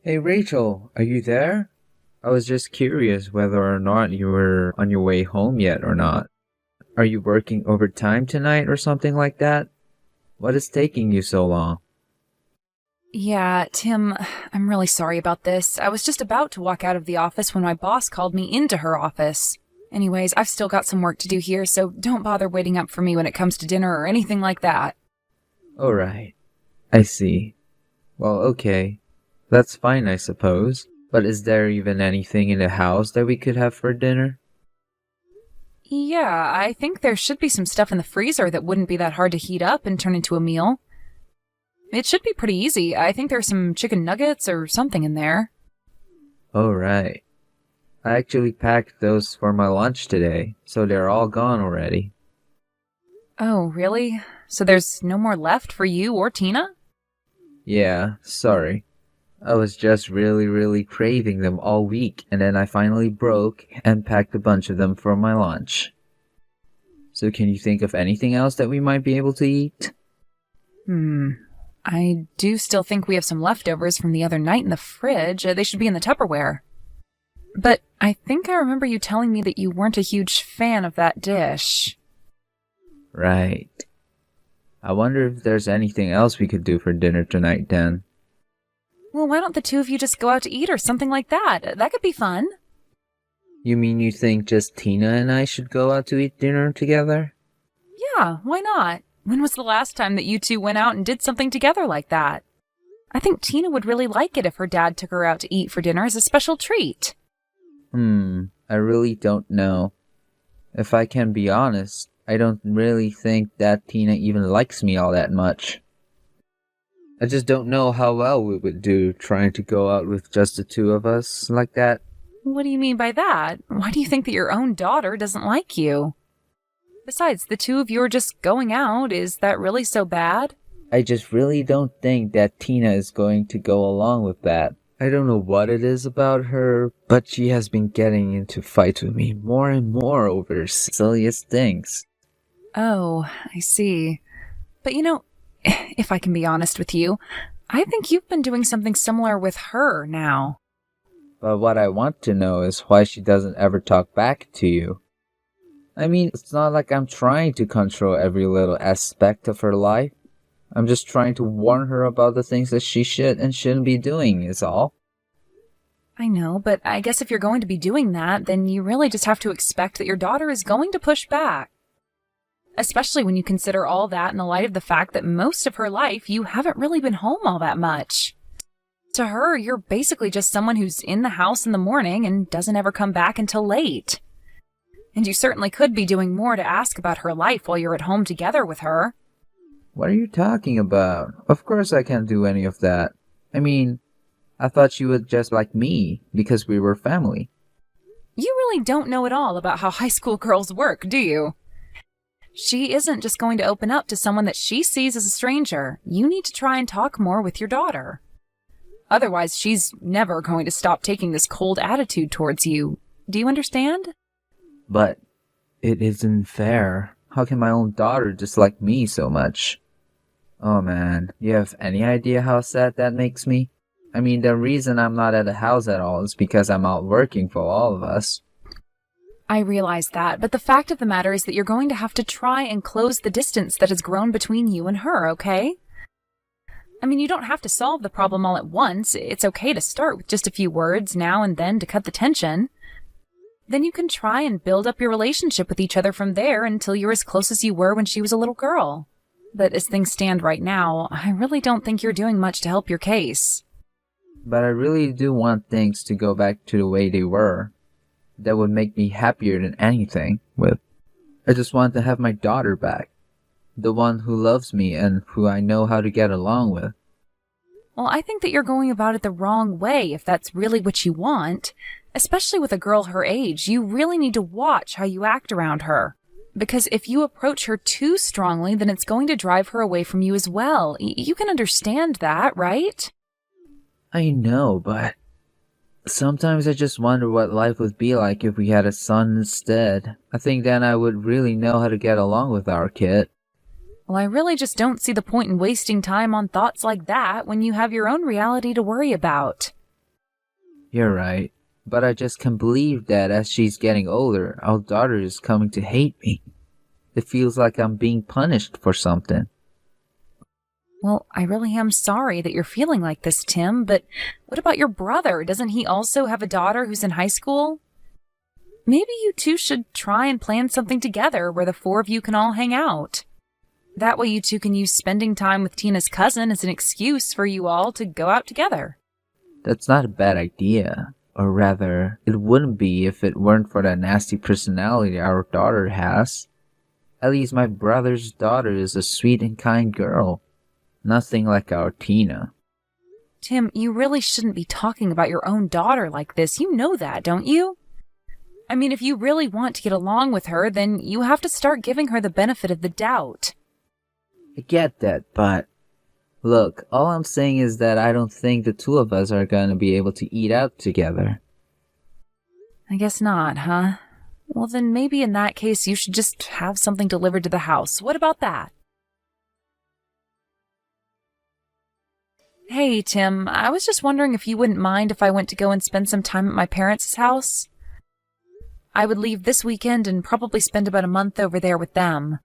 Hey Rachel, are you there? I was just curious whether or not you were on your way home yet or not. Are you working overtime tonight or something like that? What is taking you so long? Yeah, Tim, I'm really sorry about this. I was just about to walk out of the office when my boss called me into her office. Anyways, I've still got some work to do here, so don't bother waiting up for me when it comes to dinner or anything like that. Alright, I see. Well, okay. That's fine, I suppose. But is there even anything in the house that we could have for dinner? Yeah, I think there should be some stuff in the freezer that wouldn't be that hard to heat up and turn into a meal. It should be pretty easy. I think there's some chicken nuggets or something in there. Alright. I actually packed those for my lunch today, so they're all gone already. Oh, really? So there's no more left for you or Tina? Yeah, sorry. I was just really craving them all week, and then I finally broke and packed a bunch of them for my lunch. So can you think of anything else that we might be able to eat? Hmm. I do still think we have some leftovers from the other night in the fridge. They should be in the Tupperware. But I think I remember you telling me that you weren't a huge fan of that dish. Right. I wonder if there's anything else we could do for dinner tonight then. Well, why don't the two of you just go out to eat or something like that? That could be fun. You mean you think just Tina and I should go out to eat dinner together? Yeah, why not? When was the last time that you two went out and did something together like that? I think Tina would really like it if her dad took her out to eat for dinner as a special treat. I really don't know. If I can be honest, I don't really think that Tina even likes me all that much. I just don't know how well we would do trying to go out with just the two of us like that. What do you mean by that? Why do you think that your own daughter doesn't like you? Besides, the two of you are just going out. Is that really so bad? I just really don't think that Tina is going to go along with that. I don't know what it is about her, but she has been getting into fights with me more and more over the silliest things. Oh, I see. But if I can be honest with you, I think you've been doing something similar with her now. But what I want to know is why she doesn't ever talk back to you. I mean, it's not like I'm trying to control every little aspect of her life. I'm just trying to warn her about the things that she should and shouldn't be doing, is all. I know, but I guess if you're going to be doing that, then you really just have to expect that your daughter is going to push back. Especially when you consider all that in the light of the fact that most of her life you haven't really been home all that much. To her, you're basically just someone who's in the house in the morning and doesn't ever come back until late. And you certainly could be doing more to ask about her life while you're at home together with her. What are you talking about? Of course I can't do any of that. I mean, I thought she would just like me because we were family. You really don't know at all about how high school girls work, do you? She isn't just going to open up to someone that she sees as a stranger. You need to try and talk more with your daughter. Otherwise, she's never going to stop taking this cold attitude towards you. Do you understand? But it isn't fair. How can my own daughter dislike me so much? Oh man, you have any idea how sad that makes me? I mean, the reason I'm not at the house at all is because I'm out working for all of us. I realize that, but the fact of the matter is that you're going to have to try and close the distance that has grown between you and her, okay? I mean, you don't have to solve the problem all at once. It's okay to start with just a few words now and then to cut the tension. Then you can try and build up your relationship with each other from there until you're as close as you were when she was a little girl. But as things stand right now, I really don't think you're doing much to help your case. But I really do want things to go back to the way they were. That would make me happier than anything with. I just want to have my daughter back. The one who loves me and who I know how to get along with. Well, I think that you're going about it the wrong way if that's really what you want. Especially with a girl her age, you really need to watch how you act around her. Because if you approach her too strongly, then it's going to drive her away from you as well. You can understand that, right? I know, but sometimes I just wonder what life would be like if we had a son instead. I think then I would really know how to get along with our kid. Well, I really just don't see the point in wasting time on thoughts like that when you have your own reality to worry about. You're right. But I just can't believe that as she's getting older, our daughter is coming to hate me. It feels like I'm being punished for something. Well, I really am sorry that you're feeling like this, Tim, but what about your brother? Doesn't he also have a daughter who's in high school? Maybe you two should try and plan something together where the four of you can all hang out. That way you two can use spending time with Tina's cousin as an excuse for you all to go out together. That's not a bad idea. Or rather, it wouldn't be if it weren't for that nasty personality our daughter has. At least my brother's daughter is a sweet and kind girl. Nothing like our Tina. Tim, you really shouldn't be talking about your own daughter like this. You know that, don't you? I mean, if you really want to get along with her, then you have to start giving her the benefit of the doubt. I get that, but... Look, all I'm saying is that I don't think the two of us are going to be able to eat out together. I guess not, huh? Well, then maybe in that case you should just have something delivered to the house. What about that? Hey, Tim, I was just wondering if you wouldn't mind if I went to go and spend some time at my parents' house. I would leave this weekend and probably spend about a month over there with them.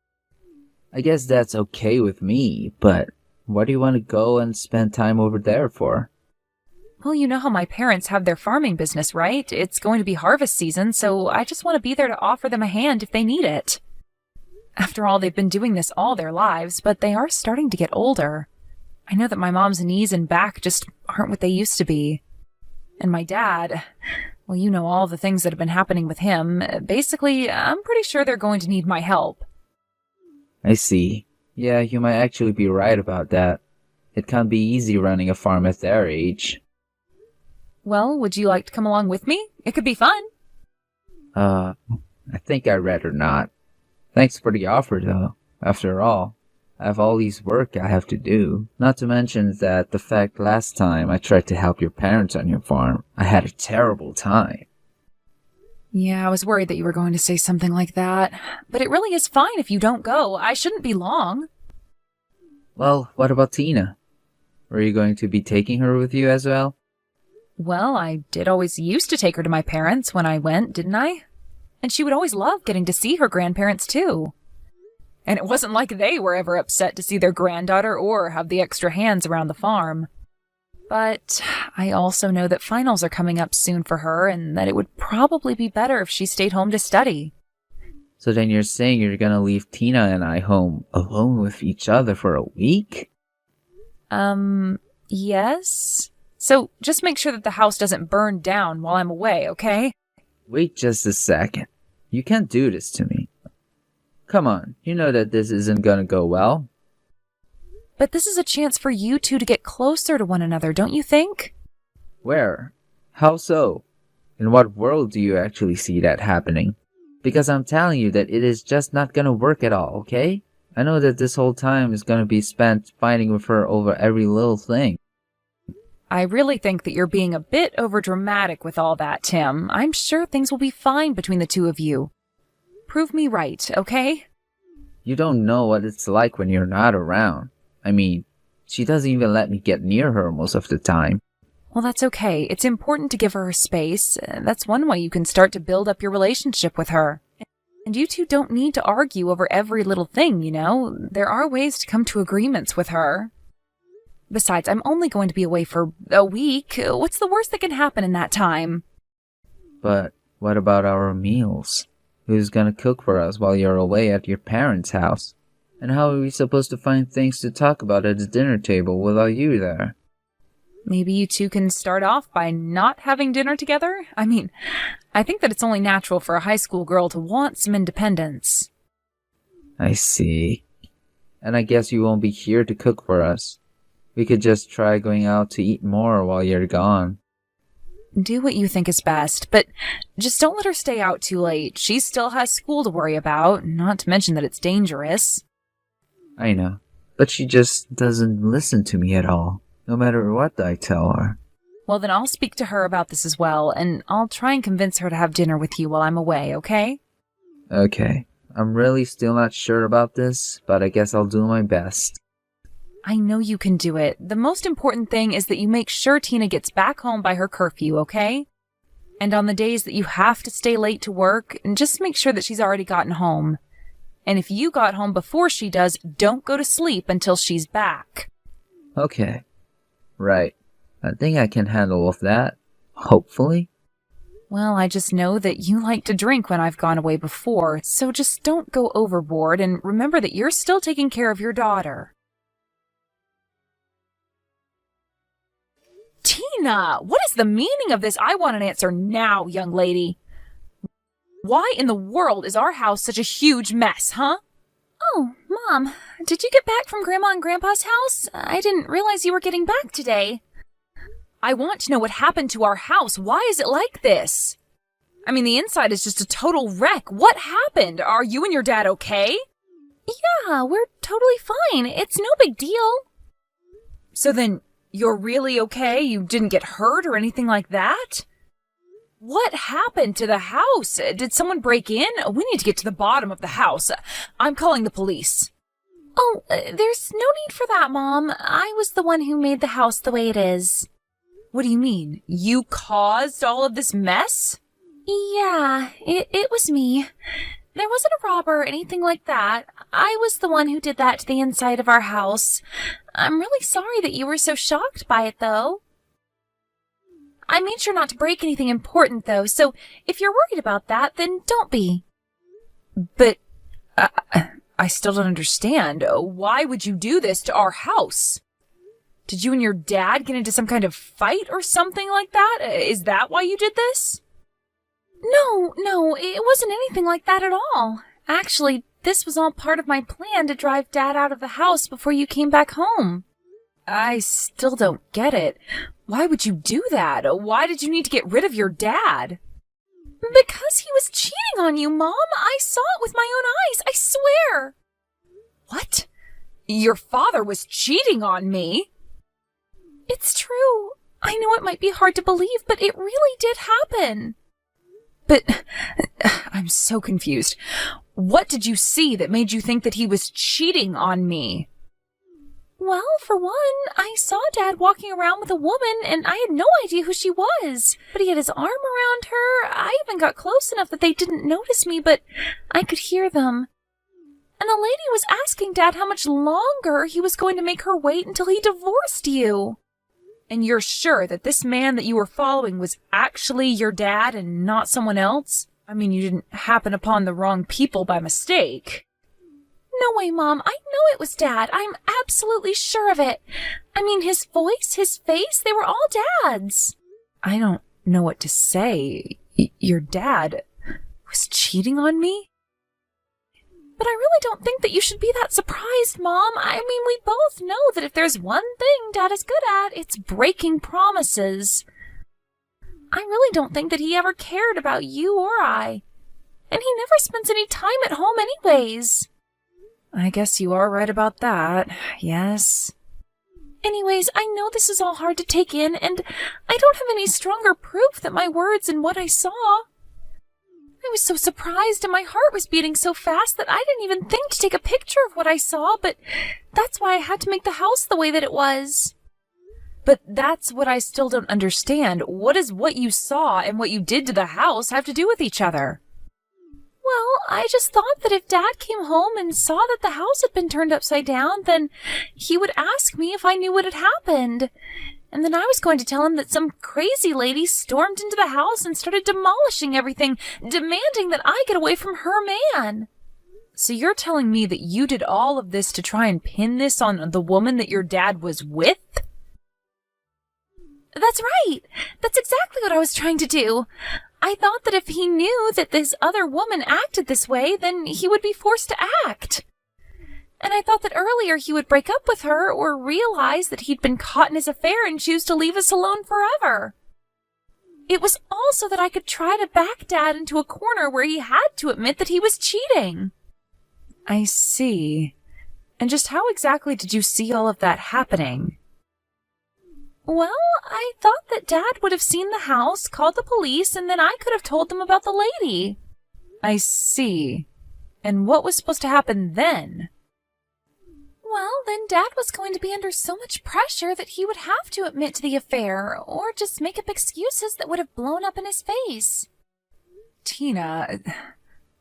I guess that's okay with me, but why do you want to go and spend time over there for? Well, you know how my parents have their farming business, right? It's going to be harvest season, so I just want to be there to offer them a hand if they need it. After all, they've been doing this all their lives, but they are starting to get older. I know that my mom's knees and back just aren't what they used to be. And my dad, well, you know all the things that have been happening with him. Basically, I'm pretty sure they're going to need my help. I see. Yeah, you might actually be right about that. It can't be easy running a farm at their age. Well, would you like to come along with me? It could be fun. I think I'd rather not. Thanks for the offer, though. After all, I have all these work I have to do. Not to mention that the fact last time I tried to help your parents on your farm, I had a terrible time. Yeah, I was worried that you were going to say something like that. But it really is fine if you don't go. I shouldn't be long. Well, what about Tina? Were you going to be taking her with you as well? Well, I did always used to take her to my parents when I went, didn't I? And she would always love getting to see her grandparents, too. And it wasn't like they were ever upset to see their granddaughter or have the extra hands around the farm. But I also know that finals are coming up soon for her and that it would probably be better if she stayed home to study. So then you're saying you're gonna leave Tina and I home alone with each other for a week? Yes? So just make sure that the house doesn't burn down while I'm away, okay? Wait just a second. You can't do this to me. Come on, you know that this isn't gonna go well. But this is a chance for you two to get closer to one another, don't you think? Where? How so? In what world do you actually see that happening? Because I'm telling you that it is just not gonna work at all, okay? I know that this whole time is gonna be spent fighting with her over every little thing. I really think that you're being a bit overdramatic with all that, Tim. I'm sure things will be fine between the two of you. Prove me right, okay? You don't know what it's like when you're not around. I mean, she doesn't even let me get near her most of the time. Well, that's okay. It's important to give her space. That's one way you can start to build up your relationship with her. And you two don't need to argue over every little thing, you know? There are ways to come to agreements with her. Besides, I'm only going to be away for a week. What's the worst that can happen in that time? But what about our meals? Who's gonna cook for us while you're away at your parents' house? And how are we supposed to find things to talk about at the dinner table without you there? Maybe you two can start off by not having dinner together? I mean, I think that it's only natural for a high school girl to want some independence. I see. And I guess you won't be here to cook for us. We could just try going out to eat more while you're gone. Do what you think is best, but just don't let her stay out too late. She still has school to worry about, not to mention that it's dangerous. I know, but she just doesn't listen to me at all, no matter what I tell her. Well, then I'll speak to her about this as well, and I'll try and convince her to have dinner with you while I'm away, okay? Okay, I'm really still not sure about this, but I guess I'll do my best. I know you can do it. The most important thing is that you make sure Tina gets back home by her curfew, okay? And on the days that you have to stay late to work, just make sure that she's already gotten home. And if you got home before she does, don't go to sleep until she's back. Okay. Right. I think I can handle with that. Hopefully. Well, I just know that you like to drink when I've gone away before, so just don't go overboard and remember that you're still taking care of your daughter. Tina, what is the meaning of this? I want an answer now, young lady. Why in the world is our house such a huge mess, huh? Oh, Mom, did you get back from Grandma and Grandpa's house? I didn't realize you were getting back today. I want to know what happened to our house. Why is it like this? I mean, the inside is just a total wreck. What happened? Are you and your dad okay? Yeah, we're totally fine. It's no big deal. So then, you're really okay? You didn't get hurt or anything like that? What happened to the house? Did someone break in? We need to get to the bottom of the house. I'm calling the police. Oh, there's no need for that, Mom. I was the one who made the house the way it is. What do you mean? You caused all of this mess? Yeah, it was me. There wasn't a robber or anything like that. I was the one who did that to the inside of our house. I'm really sorry that you were so shocked by it, though. I made sure not to break anything important, though, so if you're worried about that, then don't be. But I still don't understand. Why would you do this to our house? Did you and your dad get into some kind of fight or something like that? Is that why you did this? No, it wasn't anything like that at all. Actually, this was all part of my plan to drive Dad out of the house before you came back home. I still don't get it. Why would you do that? Why did you need to get rid of your dad? Because he was cheating on you, Mom. I saw it with my own eyes, I swear. What? Your father was cheating on me? It's true. I know it might be hard to believe, but it really did happen. But I'm so confused. What did you see that made you think that he was cheating on me? Well, for one, I saw Dad walking around with a woman, and I had no idea who she was. But he had his arm around her. I even got close enough that they didn't notice me, but I could hear them. And the lady was asking Dad how much longer he was going to make her wait until he divorced you. And you're sure that this man that you were following was actually your dad and not someone else? I mean, you didn't happen upon the wrong people by mistake. No way, Mom. I know it was Dad. I'm absolutely sure of it. I mean, his voice, his face, they were all Dad's. I don't know what to say. Your dad was cheating on me? But I really don't think that you should be that surprised, Mom. I mean, we both know that if there's one thing Dad is good at, it's breaking promises. I really don't think that he ever cared about you or I. And he never spends any time at home anyways. I guess you are right about that, yes. Anyways, I know this is all hard to take in, and I don't have any stronger proof that my words and what I saw. I was so surprised and my heart was beating so fast that I didn't even think to take a picture of what I saw, but that's why I had to make the house the way that it was. But that's what I still don't understand. What does what you saw and what you did to the house have to do with each other? Well, I just thought that if Dad came home and saw that the house had been turned upside down, then he would ask me if I knew what had happened. And then I was going to tell him that some crazy lady stormed into the house and started demolishing everything, demanding that I get away from her man. So you're telling me that you did all of this to try and pin this on the woman that your dad was with? That's right. That's exactly what I was trying to do. I thought that if he knew that this other woman acted this way, then he would be forced to act. And I thought that earlier he would break up with her or realize that he'd been caught in his affair and choose to leave us alone forever. It was also that I could try to back Dad into a corner where he had to admit that he was cheating. I see. And just how exactly did you see all of that happening? Well, I thought that Dad would have seen the house, called the police, and then I could have told them about the lady. I see. And what was supposed to happen then? Well, then Dad was going to be under so much pressure that he would have to admit to the affair, or just make up excuses that would have blown up in his face. Tina,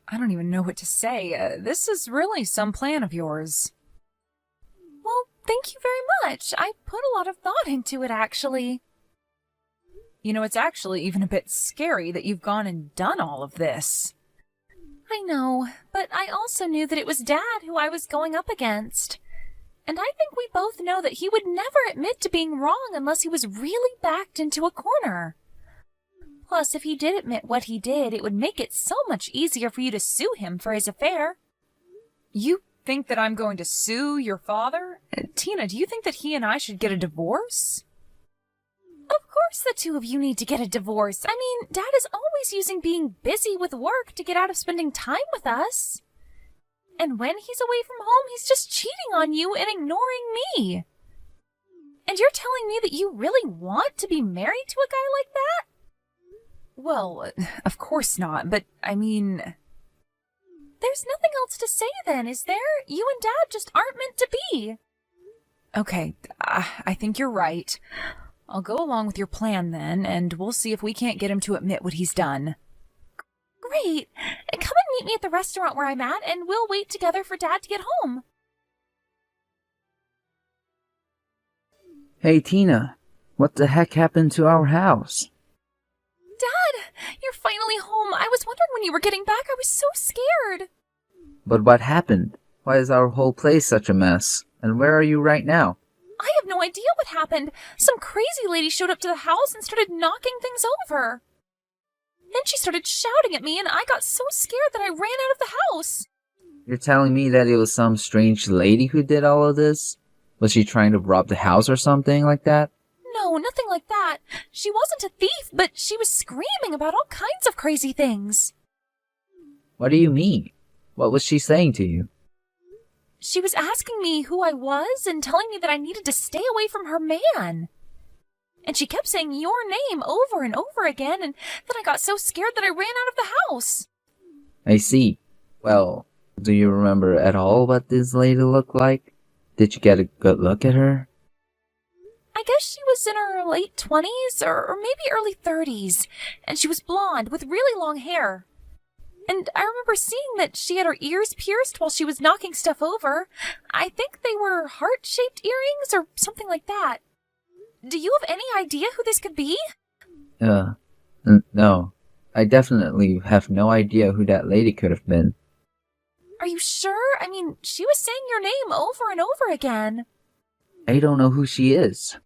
I don't even know what to say. This is really some plan of yours. Well, thank you very much. I put a lot of thought into it, actually. You know, it's actually even a bit scary that you've gone and done all of this. I know, but I also knew that it was Dad who I was going up against. And I think we both know that he would never admit to being wrong unless he was really backed into a corner. Plus, if he did admit what he did, it would make it so much easier for you to sue him for his affair. You think that I'm going to sue your father? Tina, do you think that he and I should get a divorce? Of course the two of you need to get a divorce. I mean, Dad is always using being busy with work to get out of spending time with us. And when he's away from home, he's just cheating on you and ignoring me. And you're telling me that you really want to be married to a guy like that? Well, of course not, but I mean... There's nothing else to say then, is there? You and Dad just aren't meant to be. Okay, I think you're right. I'll go along with your plan then, and we'll see if we can't get him to admit what he's done. Great! Come and meet me at the restaurant where I'm at, and we'll wait together for Dad to get home. Hey, Tina, what the heck happened to our house? Dad, you're finally home. I was wondering when you were getting back. I was so scared. But what happened? Why is our whole place such a mess? And where are you right now? I have no idea what happened. Some crazy lady showed up to the house and started knocking things over. Then she started shouting at me, and I got so scared that I ran out of the house. You're telling me that it was some strange lady who did all of this? Was she trying to rob the house or something like that? No, nothing like that. She wasn't a thief, but she was screaming about all kinds of crazy things. What do you mean? What was she saying to you? She was asking me who I was and telling me that I needed to stay away from her man. And she kept saying your name over and over again, and then I got so scared that I ran out of the house. I see. Well, do you remember at all what this lady looked like? Did you get a good look at her? I guess she was in her late 20s or maybe early 30s, and she was blonde with really long hair. And I remember seeing that she had her ears pierced while she was knocking stuff over. I think they were heart-shaped earrings or something like that. Do you have any idea who this could be? No. I definitely have no idea who that lady could have been. Are you sure? I mean, she was saying your name over and over again. I don't know who she is.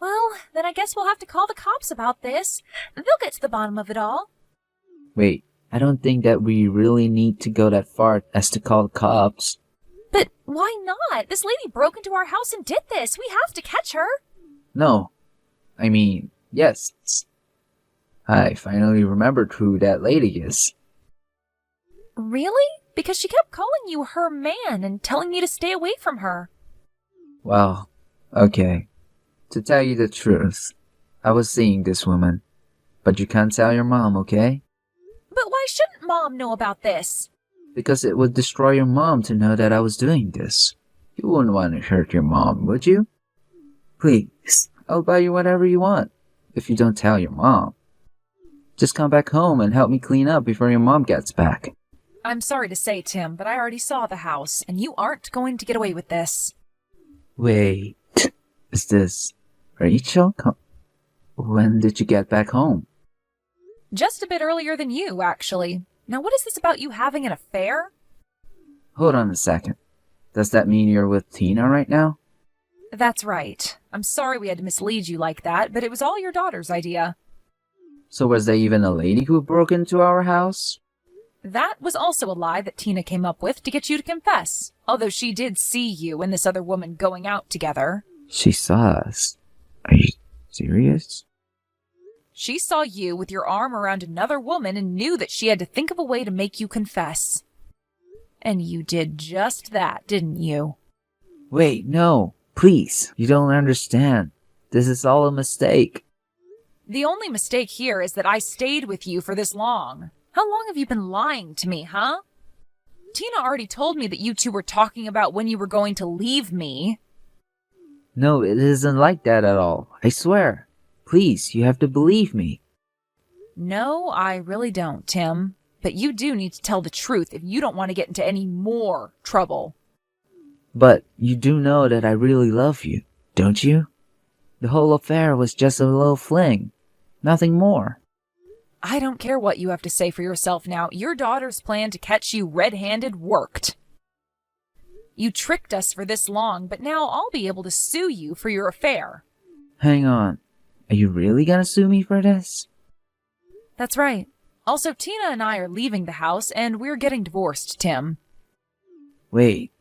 Well, then I guess we'll have to call the cops about this. They'll get to the bottom of it all. Wait, I don't think that we really need to go that far as to call the cops. But why not? This lady broke into our house and did this. We have to catch her. No. I mean, yes. I finally remembered who that lady is. Really? Because she kept calling you her man and telling me to stay away from her. Well, okay. To tell you the truth, I was seeing this woman. But you can't tell your mom, okay? But why shouldn't Mom know about this? Because it would destroy your mom to know that I was doing this. You wouldn't want to hurt your mom, would you? Please, I'll buy you whatever you want, if you don't tell your mom. Just come back home and help me clean up before your mom gets back. I'm sorry to say, Tim, but I already saw the house, and you aren't going to get away with this. Wait, is this Rachel? When did you get back home? Just a bit earlier than you, actually. Now what is this about you having an affair? Hold on a second. Does that mean you're with Tina right now? That's right. I'm sorry we had to mislead you like that, but it was all your daughter's idea. So was there even a lady who broke into our house? That was also a lie that Tina came up with to get you to confess, although she did see you and this other woman going out together. She saw us. Are you serious? She saw you with your arm around another woman and knew that she had to think of a way to make you confess. And you did just that, didn't you? Wait, no. Please, you don't understand. This is all a mistake. The only mistake here is that I stayed with you for this long. How long have you been lying to me, huh? Tina already told me that you two were talking about when you were going to leave me. No, it isn't like that at all. I swear. Please, you have to believe me. No, I really don't, Tim. But you do need to tell the truth if you don't want to get into any more trouble. But you do know that I really love you, don't you? The whole affair was just a little fling. Nothing more. I don't care what you have to say for yourself now. Your daughter's plan to catch you red-handed worked. You tricked us for this long, but now I'll be able to sue you for your affair. Hang on. Are you really gonna sue me for this? That's right. Also, Tina and I are leaving the house, and we're getting divorced, Tim. Wait.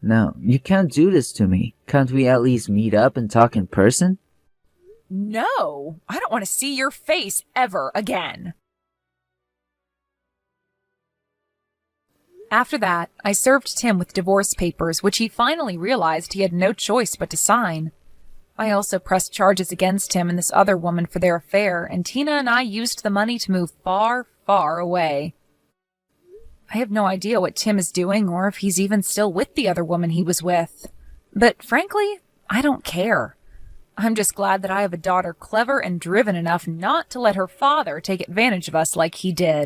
No, you can't do this to me. Can't we at least meet up and talk in person? No! I don't want to see your face ever again. After that, I served Tim with divorce papers, which he finally realized he had no choice but to sign. I also pressed charges against him and this other woman for their affair, and Tina and I used the money to move far, far away. I have no idea what Tim is doing or if he's even still with the other woman he was with. But frankly, I don't care. I'm just glad that I have a daughter clever and driven enough not to let her father take advantage of us like he did.